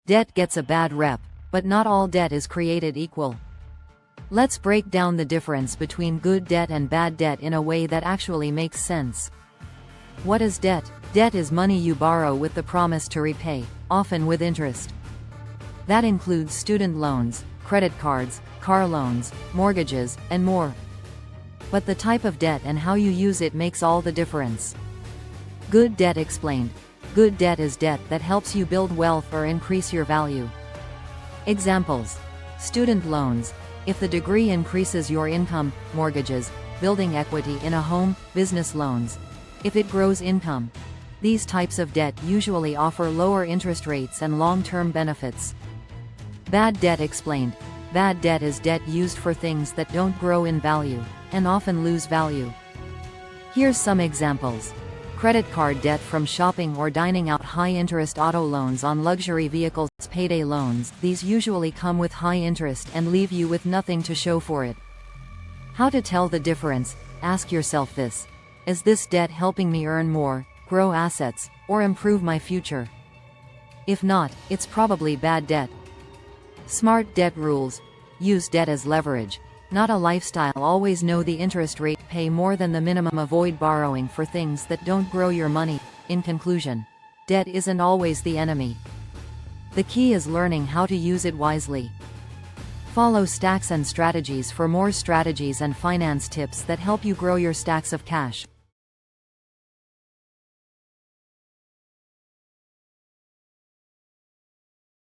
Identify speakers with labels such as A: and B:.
A: Debt gets a bad rep, but not all debt is created equal. Let's break down the difference between good debt and bad debt in a way that actually makes sense. What is debt? Debt is money you borrow with the promise to repay, often with interest. That includes student loans, credit cards, car loans, mortgages, and more. But the type of debt and how you use it makes all the difference. Good debt explained. Good debt is debt that helps you build wealth or increase your value. Examples: student loans, if the degree increases your income; mortgages, building equity in a home; business loans, if it grows income. These types of debt usually offer lower interest rates and long-term benefits. Bad debt explained. Bad debt is debt used for things that don't grow in value, and often lose value. Here's some examples. Credit card debt from shopping or dining out; high-interest auto loans on luxury vehicles; payday loans, these usually come with high interest and leave you with nothing to show for it. How to tell the difference? Ask yourself this: is this debt helping me earn more, grow assets, or improve my future? If not, it's probably bad debt. Smart debt rules. Use debt as leverage, not a lifestyle. Always know the interest rate, pay more than the minimum, avoid borrowing for things that don't grow your money. In conclusion, debt isn't always the enemy. The key is learning how to use it wisely. Follow Stacks and Strategies for more strategies and finance tips that help you grow your stacks of cash.